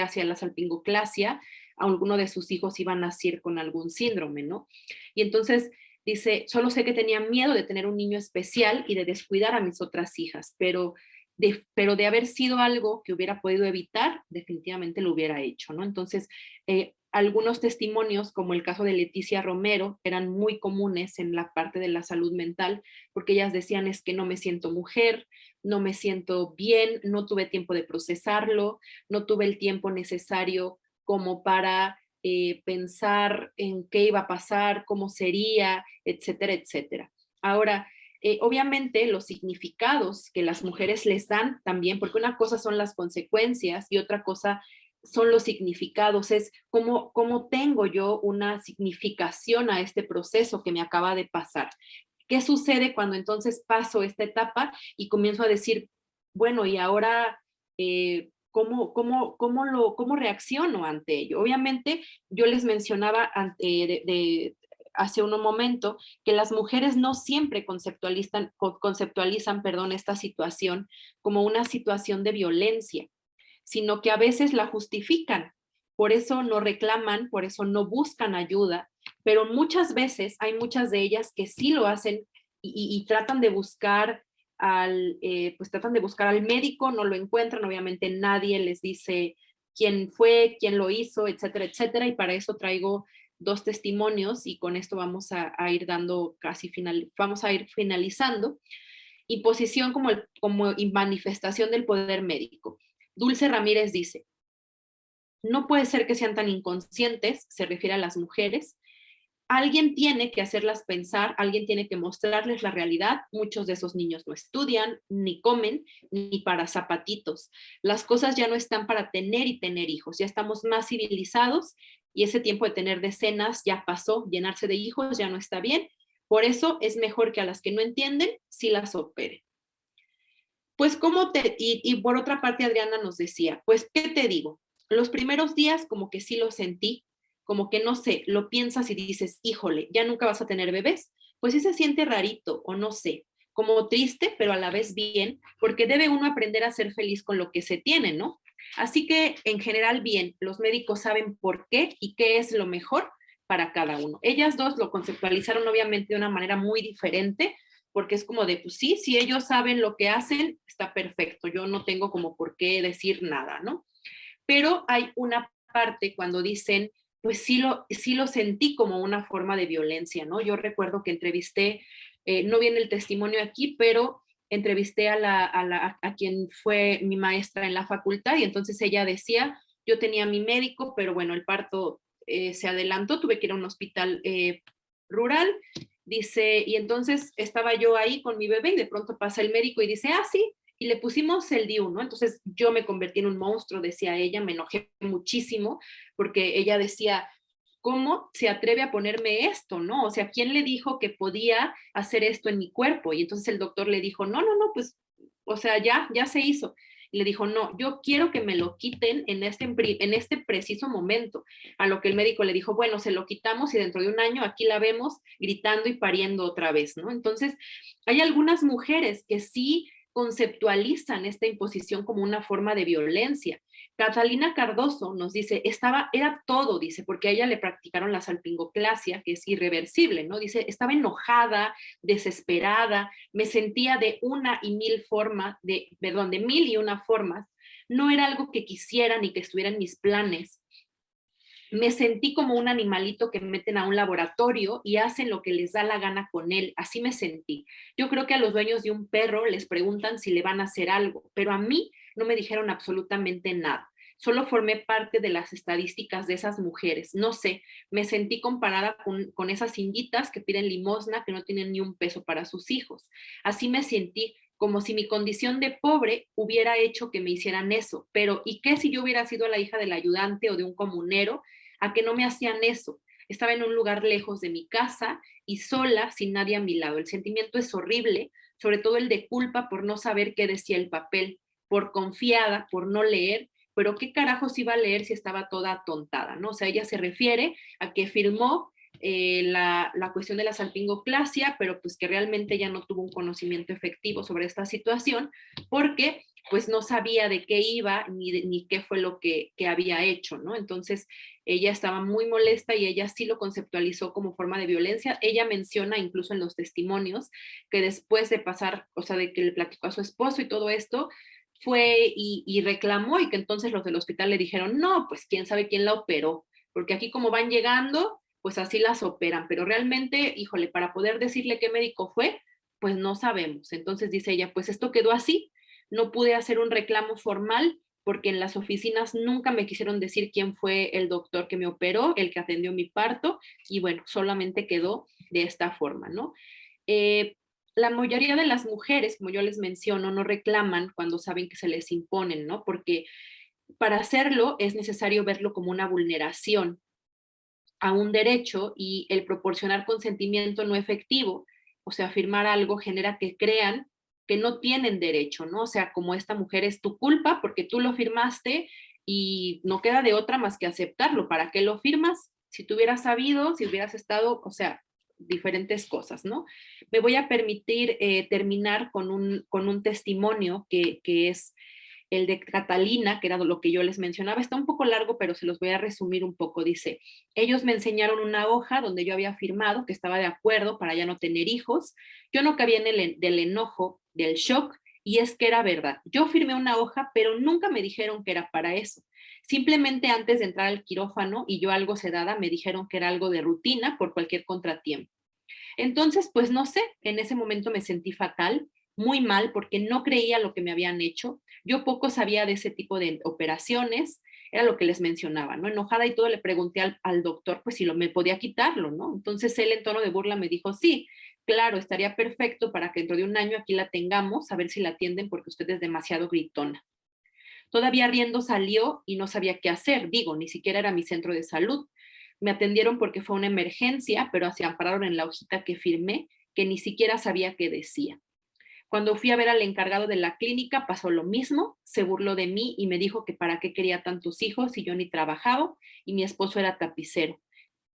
hacía la salpingoclasia, alguno de sus hijos iban a nacer con algún síndrome, ¿no? Y entonces dice, solo sé que tenía miedo de tener un niño especial y de descuidar a mis otras hijas, pero de haber sido algo que hubiera podido evitar, definitivamente lo hubiera hecho, ¿no? Entonces, algunos testimonios, como el caso de Leticia Romero, eran muy comunes en la parte de la salud mental, porque ellas decían es que no me siento mujer, no me siento bien, no tuve tiempo de procesarlo, no tuve el tiempo necesario como para pensar en qué iba a pasar, cómo sería, etcétera, etcétera. Ahora, obviamente los significados que las mujeres les dan también, porque una cosa son las consecuencias y otra cosa son los significados, es cómo tengo yo una significación a este proceso que me acaba de pasar. ¿Qué sucede cuando entonces paso esta etapa y comienzo a decir, bueno, y ahora, ¿cómo reacciono ante ello? Obviamente, yo les mencionaba hace un momento que las mujeres no siempre conceptualizan, esta situación como una situación de violencia, sino que a veces la justifican. Por eso no reclaman, por eso no buscan ayuda, pero muchas veces hay muchas de ellas que sí lo hacen y tratan de buscar tratan de buscar al médico, no lo encuentran, obviamente nadie les dice quién fue, quién lo hizo, etcétera, etcétera, y para eso traigo 2 testimonios y con esto vamos a ir dando vamos a ir finalizando. Imposición como manifestación del poder médico. Dulce Ramírez dice, no puede ser que sean tan inconscientes, se refiere a las mujeres. Alguien tiene que hacerlas pensar, alguien tiene que mostrarles la realidad. Muchos de esos niños no estudian, ni comen, ni para zapatitos. Las cosas ya no están para tener y tener hijos, ya estamos más civilizados y ese tiempo de tener decenas ya pasó, llenarse de hijos ya no está bien. Por eso es mejor que a las que no entienden, sí las operen. Pues, y por otra parte, Adriana nos decía, pues, ¿qué te digo? Los primeros días como que sí lo sentí, como que no sé, lo piensas y dices, híjole, ya nunca vas a tener bebés, pues sí se siente rarito o no sé, como triste, pero a la vez bien, porque debe uno aprender a ser feliz con lo que se tiene, ¿no? Así que en general bien, los médicos saben por qué y qué es lo mejor para cada uno. Ellas dos lo conceptualizaron obviamente de una manera muy diferente, porque es como de, pues sí, si ellos saben lo que hacen, está perfecto, yo no tengo como por qué decir nada, ¿no? Pero hay una parte cuando dicen, pues sí lo sentí como una forma de violencia, ¿no? Yo recuerdo que entrevisté, no viene el testimonio aquí, pero entrevisté a quien fue mi maestra en la facultad y entonces ella decía, yo tenía a mi médico, pero bueno, el parto se adelantó, tuve que ir a un hospital rural, dice, y entonces estaba yo ahí con mi bebé y de pronto pasa el médico y dice, ah, sí, y le pusimos el DIU, ¿no? Entonces yo me convertí en un monstruo, decía ella, me enojé muchísimo porque ella decía, ¿cómo se atreve a ponerme esto, no? O sea, ¿quién le dijo que podía hacer esto en mi cuerpo? Y entonces el doctor le dijo, no, pues, o sea, ya se hizo. Y le dijo, no, yo quiero que me lo quiten en este preciso momento. A lo que el médico le dijo, bueno, se lo quitamos y dentro de un año aquí la vemos gritando y pariendo otra vez, ¿no? Entonces, hay algunas mujeres que sí conceptualizan esta imposición como una forma de violencia. Catalina Cardoso nos dice, era todo, dice, porque a ella le practicaron la salpingoclasia, que es irreversible, ¿no? Dice, estaba enojada, desesperada, me sentía de mil y una formas, no era algo que quisiera ni que estuviera en mis planes. Me sentí como un animalito que meten a un laboratorio y hacen lo que les da la gana con él. Así me sentí. Yo creo que a los dueños de un perro les preguntan si le van a hacer algo, pero a mí no me dijeron absolutamente nada. Solo formé parte de las estadísticas de esas mujeres. No sé, me sentí comparada con esas inditas que piden limosna, que no tienen ni un peso para sus hijos. Así me sentí, como si mi condición de pobre hubiera hecho que me hicieran eso. Pero, ¿y qué si yo hubiera sido la hija del ayudante o de un comunero? A que no me hacían eso. Estaba en un lugar lejos de mi casa y sola, sin nadie a mi lado. El sentimiento es horrible, sobre todo el de culpa por no saber qué decía el papel, por confiada, por no leer, pero qué carajos iba a leer si estaba toda atontada, ¿no? O sea, ella se refiere a que firmó la cuestión de la salpingoclasia, pero pues que realmente ya no tuvo un conocimiento efectivo sobre esta situación, porque pues no sabía de qué iba ni qué fue lo que había hecho, ¿no? Entonces, ella estaba muy molesta y ella sí lo conceptualizó como forma de violencia. Ella menciona incluso en los testimonios que después de pasar, o sea, de que le platicó a su esposo y todo esto, fue y reclamó y que entonces los del hospital le dijeron, no, pues quién sabe quién la operó, porque aquí como van llegando, pues así las operan, pero realmente, híjole, para poder decirle qué médico fue, pues no sabemos. Entonces dice ella, pues esto quedó así, no pude hacer un reclamo formal porque en las oficinas nunca me quisieron decir quién fue el doctor que me operó, el que atendió mi parto, y bueno, solamente quedó de esta forma, ¿no? La mayoría de las mujeres, como yo les menciono, no reclaman cuando saben que se les imponen, ¿no? Porque para hacerlo es necesario verlo como una vulneración a un derecho y el proporcionar consentimiento no efectivo, o sea, afirmar algo genera que crean que no tienen derecho, ¿no? O sea, como esta mujer es tu culpa porque tú lo firmaste y no queda de otra más que aceptarlo. ¿Para qué lo firmas? Si tú hubieras sabido, si hubieras estado, o sea, diferentes cosas, ¿no? Me voy a permitir terminar con un testimonio que es el de Catalina, que era lo que yo les mencionaba, está un poco largo, pero se los voy a resumir un poco. Dice, ellos me enseñaron una hoja donde yo había firmado que estaba de acuerdo para ya no tener hijos. Yo no cabía en del enojo, del shock, y es que era verdad. Yo firmé una hoja, pero nunca me dijeron que era para eso. Simplemente antes de entrar al quirófano y yo algo sedada, me dijeron que era algo de rutina por cualquier contratiempo. Entonces, pues no sé, en ese momento me sentí fatal, muy mal, porque no creía lo que me habían hecho. Yo poco sabía de ese tipo de operaciones, era lo que les mencionaba, ¿no? Enojada y todo, le pregunté al doctor, pues si me podía quitarlo, ¿no? Entonces él en tono de burla me dijo, sí, claro, estaría perfecto para que dentro de un año aquí la tengamos, a ver si la atienden porque usted es demasiado gritona. Todavía riendo salió y no sabía qué hacer, digo, ni siquiera era mi centro de salud. Me atendieron porque fue una emergencia, pero se ampararon en la hojita que firmé, que ni siquiera sabía qué decía. Cuando fui a ver al encargado de la clínica pasó lo mismo, se burló de mí y me dijo que para qué quería tantos hijos si yo ni trabajaba y mi esposo era tapicero,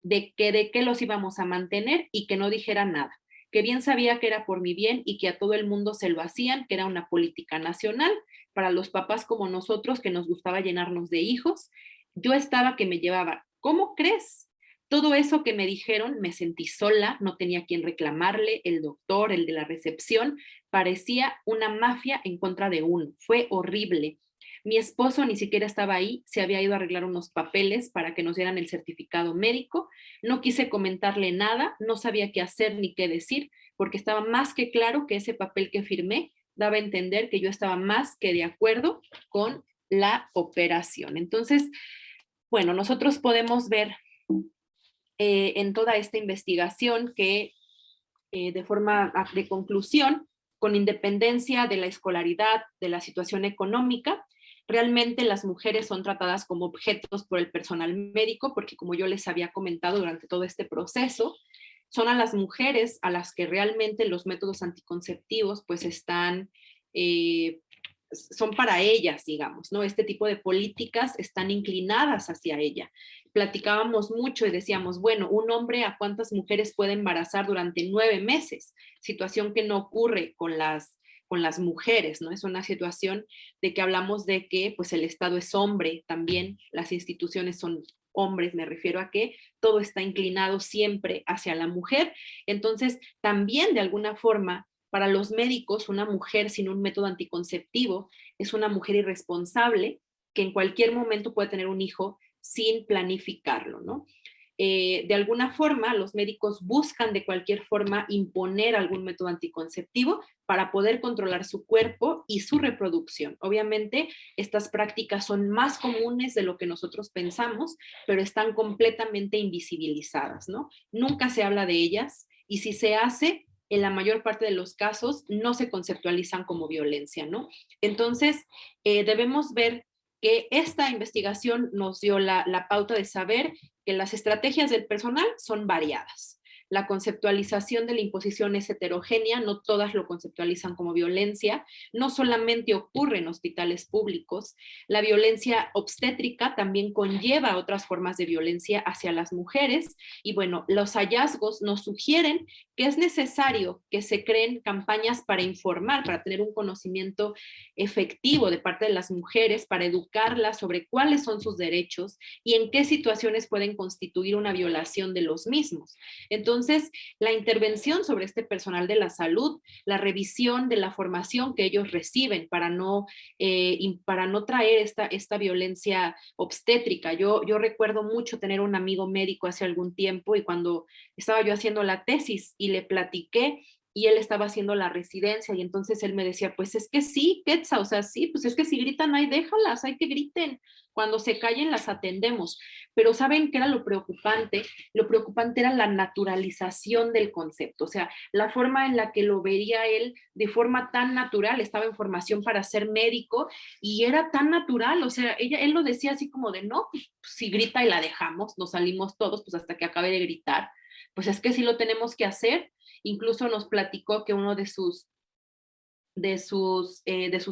de qué los íbamos a mantener y que no dijera nada, que bien sabía que era por mi bien y que a todo el mundo se lo hacían, que era una política nacional para los papás como nosotros, que nos gustaba llenarnos de hijos. Yo estaba que me llevaba, ¿cómo crees? Todo eso que me dijeron, me sentí sola, no tenía quien reclamarle, el doctor, el de la recepción, parecía una mafia en contra de uno. Fue horrible. Mi esposo ni siquiera estaba ahí, se había ido a arreglar unos papeles para que nos dieran el certificado médico. No quise comentarle nada, no sabía qué hacer ni qué decir, porque estaba más que claro que ese papel que firmé daba a entender que yo estaba más que de acuerdo con la operación. Entonces, bueno, nosotros podemos ver en toda esta investigación que de forma de conclusión, con independencia de la escolaridad, de la situación económica, realmente las mujeres son tratadas como objetos por el personal médico, porque como yo les había comentado durante todo este proceso, son a las mujeres a las que realmente los métodos anticonceptivos pues están, son para ellas, digamos, ¿no? Este tipo de políticas están inclinadas hacia ella. Platicábamos mucho y decíamos, bueno, un hombre a cuántas mujeres puede embarazar durante 9 meses, situación que no ocurre con las mujeres, ¿no? Es una situación de que hablamos de que pues el Estado es hombre también, las instituciones son hombres, me refiero a que todo está inclinado siempre hacia la mujer. Entonces, también de alguna forma, para los médicos, una mujer sin un método anticonceptivo es una mujer irresponsable que en cualquier momento puede tener un hijo sin planificarlo, ¿no? De alguna forma, los médicos buscan de cualquier forma imponer algún método anticonceptivo para poder controlar su cuerpo y su reproducción. Obviamente, estas prácticas son más comunes de lo que nosotros pensamos, pero están completamente invisibilizadas, ¿no? Nunca se habla de ellas y si se hace, en la mayor parte de los casos, no se conceptualizan como violencia, ¿no? Entonces, debemos ver que esta investigación nos dio la pauta de saber que las estrategias del personal son variadas. La conceptualización de la imposición es heterogénea, no todas lo conceptualizan como violencia, no solamente ocurre en hospitales públicos, la violencia obstétrica también conlleva otras formas de violencia hacia las mujeres y bueno, los hallazgos nos sugieren que es necesario que se creen campañas para informar, para tener un conocimiento efectivo de parte de las mujeres, para educarlas sobre cuáles son sus derechos y en qué situaciones pueden constituir una violación de los mismos. Entonces, la intervención sobre este personal de la salud, la revisión de la formación que ellos reciben para no traer esta violencia obstétrica. Yo recuerdo mucho tener un amigo médico hace algún tiempo y cuando estaba yo haciendo la tesis y le platiqué y él estaba haciendo la residencia y entonces él me decía, pues es que sí, Quetzal, o sea, sí, pues es que si gritan, ay, déjalas, hay que griten, cuando se callen las atendemos, pero ¿saben qué era lo preocupante? Lo preocupante era la naturalización del concepto, o sea, la forma en la que lo veía él de forma tan natural, estaba en formación para ser médico y era tan natural, o sea, él lo decía así como de, no, pues si grita y la dejamos, nos salimos todos, pues hasta que acabe de gritar, pues es que sí lo tenemos que hacer. Incluso nos platicó que uno de sus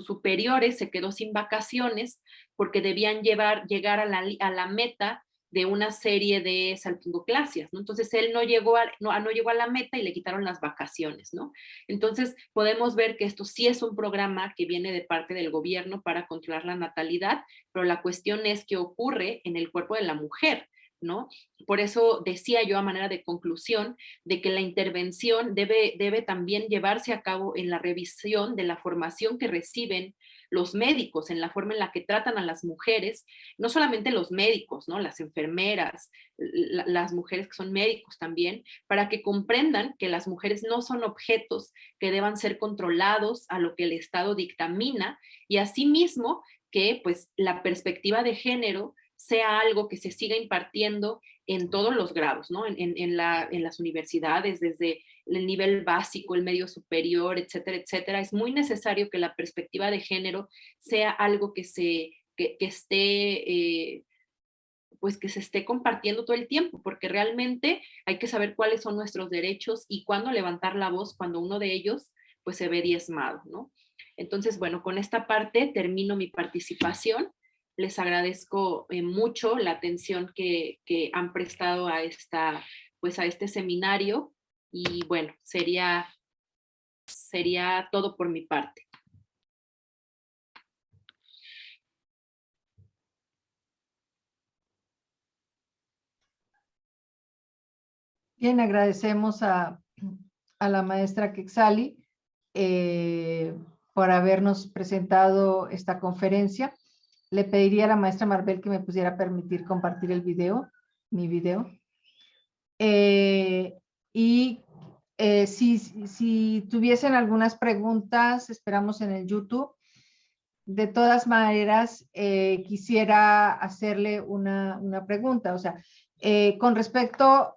superiores se quedó sin vacaciones porque debían llegar a la meta de una serie de salpingoclasias, ¿no? Entonces él no llegó a la meta y le quitaron las vacaciones, ¿no? Entonces podemos ver que esto sí es un programa que viene de parte del gobierno para controlar la natalidad, pero la cuestión es qué ocurre en el cuerpo de la mujer, ¿no? Por eso decía yo a manera de conclusión de que la intervención debe también llevarse a cabo en la revisión de la formación que reciben los médicos, en la forma en la que tratan a las mujeres, no solamente los médicos, ¿no? Las enfermeras, las mujeres que son médicos también, para que comprendan que las mujeres no son objetos que deban ser controlados a lo que el Estado dictamina y asimismo que pues la perspectiva de género sea algo que se siga impartiendo en todos los grados, ¿no? En las universidades, desde el nivel básico, el medio superior, etcétera, etcétera. Es muy necesario que la perspectiva de género sea algo que esté, pues que se esté compartiendo todo el tiempo, porque realmente hay que saber cuáles son nuestros derechos y cuándo levantar la voz cuando uno de ellos pues se ve diezmado, ¿no? Entonces, bueno, con esta parte termino mi participación. Les agradezco mucho la atención que han prestado a este seminario y bueno, sería todo por mi parte. Bien, agradecemos a la maestra Quexali por habernos presentado esta conferencia. Le pediría a la maestra Maribel que me pudiera permitir compartir el video, mi video. Si tuviesen algunas preguntas, esperamos en el YouTube. De todas maneras, quisiera hacerle una pregunta. O sea, con respecto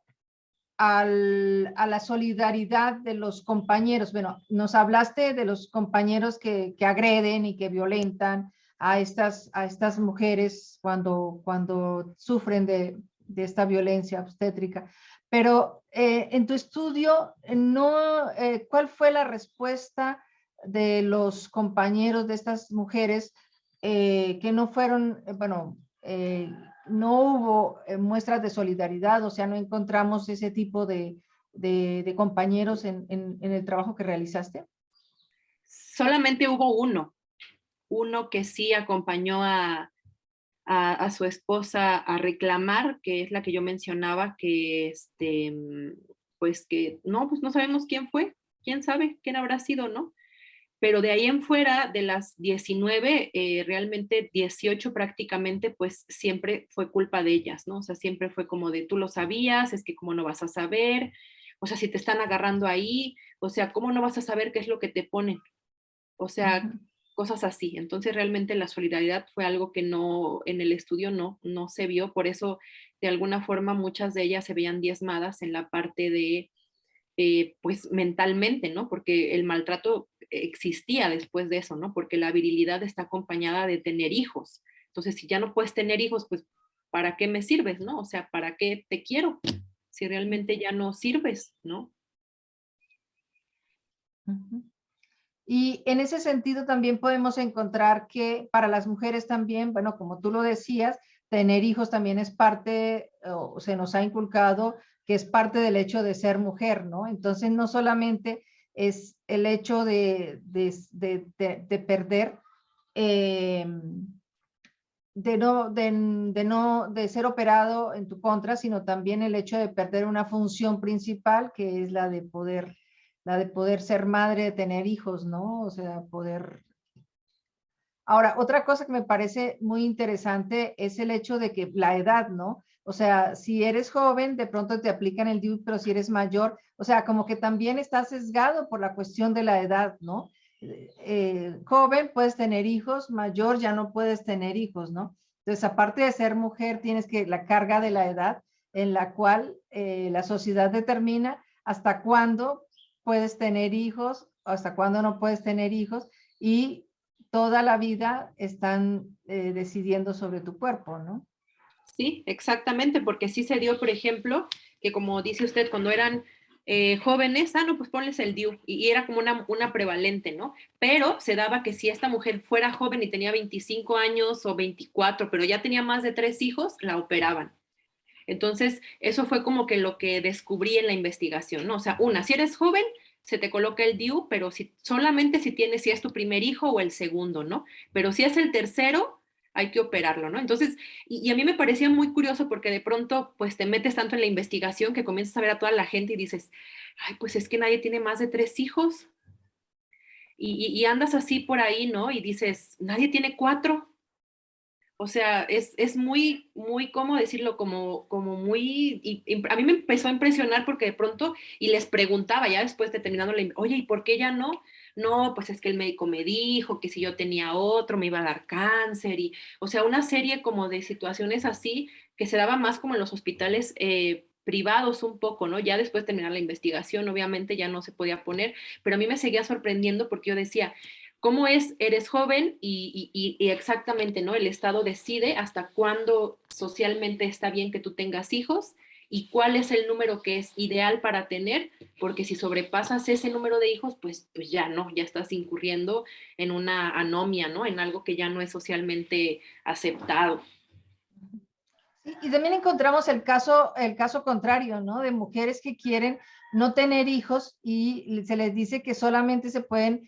a la solidaridad de los compañeros. Bueno, nos hablaste de los compañeros que agreden y que violentan a estas mujeres cuando sufren de esta violencia obstétrica. Pero en tu estudio, ¿cuál fue la respuesta de los compañeros de estas mujeres que no fueron, no hubo muestras de solidaridad, o sea, no encontramos ese tipo de compañeros en el trabajo que realizaste? Solamente hubo uno que sí acompañó a su esposa a reclamar, que es la que yo mencionaba, que pues no sabemos quién fue, quién sabe quién habrá sido, ¿no? Pero de ahí en fuera, de las 19, realmente 18 prácticamente, pues siempre fue culpa de ellas, ¿no? O sea, siempre fue como de tú lo sabías, es que cómo no vas a saber, o sea, si te están agarrando ahí, o sea, ¿cómo no vas a saber qué es lo que te ponen? O sea, cosas así. Entonces realmente la solidaridad fue algo que no, en el estudio no se vio, por eso de alguna forma muchas de ellas se veían diezmadas en la parte de pues mentalmente, ¿no? Porque el maltrato existía después de eso, ¿no? Porque la virilidad está acompañada de tener hijos. Entonces, si ya no puedes tener hijos, pues, ¿para qué me sirves, no? O sea, ¿para qué te quiero? Si realmente ya no sirves, ¿no? Y en ese sentido también podemos encontrar que para las mujeres también, bueno, como tú lo decías, tener hijos también es parte, o se nos ha inculcado que es parte del hecho de ser mujer, ¿no? Entonces no solamente es el hecho de perder, de ser operado en tu contra, sino también el hecho de perder una función principal, que es la de poder ser madre, de tener hijos, ¿no? O sea, poder. Ahora, otra cosa que me parece muy interesante es el hecho de que la edad, ¿no? O sea, si eres joven, de pronto te aplican el DIU, pero si eres mayor, o sea, como que también estás sesgado por la cuestión de la edad, ¿no? Joven puedes tener hijos, mayor ya no puedes tener hijos, ¿no? Entonces, aparte de ser mujer, tienes que la carga de la edad en la cual la sociedad determina hasta cuándo puedes tener hijos, hasta cuándo no puedes tener hijos, y toda la vida están decidiendo sobre tu cuerpo, ¿no? Sí, exactamente, porque sí se dio, por ejemplo, que como dice usted, cuando eran jóvenes, no, pues ponles el DIU, y era como una prevalente, ¿no? Pero se daba que si esta mujer fuera joven y tenía 25 años o 24, pero ya tenía más de 3 hijos, la operaban. Entonces, eso fue como que lo que descubrí en la investigación, ¿no? O sea, si eres joven, se te coloca el DIU, pero solamente si es tu primer hijo o el segundo, ¿no? Pero si es el tercero, hay que operarlo, ¿no? Entonces, y a mí me parecía muy curioso porque de pronto, pues te metes tanto en la investigación que comienzas a ver a toda la gente y dices, ay, pues es que nadie tiene más de 3 hijos. Y andas así por ahí, ¿no? Y dices, nadie tiene 4. O sea, es muy, muy, ¿cómo decirlo? Como muy, y a mí me empezó a impresionar porque de pronto, y les preguntaba ya después de terminando oye, ¿y por qué ya no? No, pues es que el médico me dijo que si yo tenía otro me iba a dar cáncer, y, o sea, una serie como de situaciones así que se daba más como en los hospitales privados un poco, ¿no? Ya después de terminar la investigación, obviamente ya no se podía poner, pero a mí me seguía sorprendiendo porque yo decía, ¿cómo es? Eres joven y exactamente, ¿no? El Estado decide hasta cuándo socialmente está bien que tú tengas hijos y cuál es el número que es ideal para tener, porque si sobrepasas ese número de hijos, pues ya no, ya estás incurriendo en una anomia, ¿no? En algo que ya no es socialmente aceptado. Y también encontramos el caso contrario, ¿no? De mujeres que quieren no tener hijos y se les dice que solamente se pueden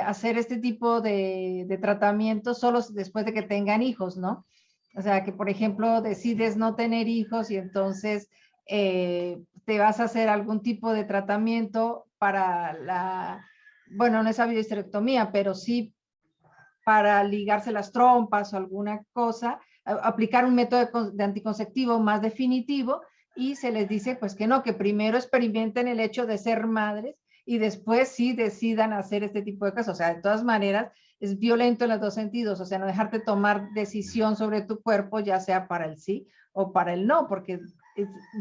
hacer este tipo de tratamientos solo después de que tengan hijos, ¿no? O sea, que por ejemplo decides no tener hijos y entonces te vas a hacer algún tipo de tratamiento para bueno, no esa biohisterectomía, pero sí para ligarse las trompas o alguna cosa, aplicar un método de anticonceptivo más definitivo, y se les dice pues que no, que primero experimenten el hecho de ser madres y después sí decidan hacer este tipo de cosas. O sea, de todas maneras, es violento en los dos sentidos, o sea, no dejarte tomar decisión sobre tu cuerpo, ya sea para el sí o para el no, porque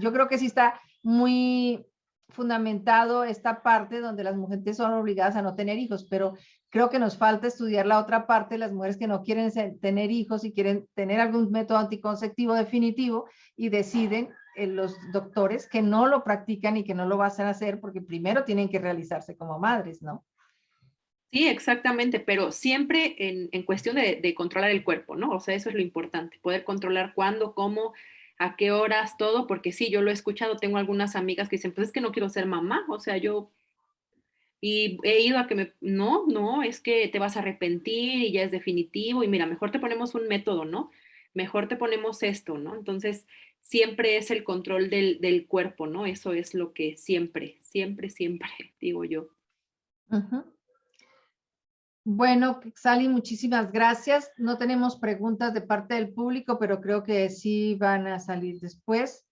yo creo que sí está muy fundamentado esta parte donde las mujeres son obligadas a no tener hijos, pero creo que nos falta estudiar la otra parte, las mujeres que no quieren tener hijos y quieren tener algún método anticonceptivo definitivo y deciden los doctores que no lo practican y que no lo van a hacer porque primero tienen que realizarse como madres, ¿no? Sí, exactamente, pero siempre en cuestión de controlar el cuerpo, ¿no? O sea, eso es lo importante, poder controlar cuándo, cómo, a qué horas, todo, porque sí, yo lo he escuchado, tengo algunas amigas que dicen, pues es que no quiero ser mamá, o sea, yo, y he ido a que no, es que te vas a arrepentir y ya es definitivo, y mira, mejor te ponemos un método, ¿no? Mejor te ponemos esto, ¿no? Entonces, siempre es el control del cuerpo, ¿no? Eso es lo que siempre, siempre, siempre digo yo. Bueno, Sally, muchísimas gracias. No tenemos preguntas de parte del público, pero creo que sí van a salir después.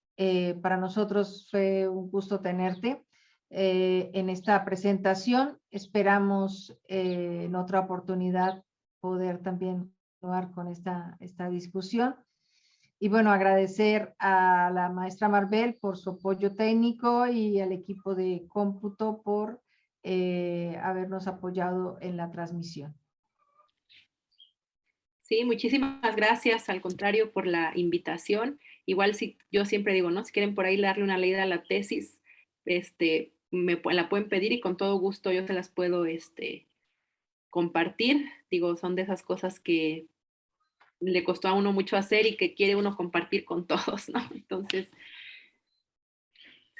Para nosotros fue un gusto tenerte en esta presentación. Esperamos en otra oportunidad poder también continuar con esta discusión. Y bueno, agradecer a la maestra Marvel por su apoyo técnico y al equipo de cómputo por habernos apoyado en la transmisión. Sí, muchísimas gracias, al contrario, por la invitación. Igual si yo siempre digo, ¿no? Si quieren por ahí darle una leída a la tesis, la pueden pedir y con todo gusto yo se las puedo compartir. Digo, son de esas cosas que le costó a uno mucho hacer y que quiere uno compartir con todos, ¿no? Entonces,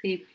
sí.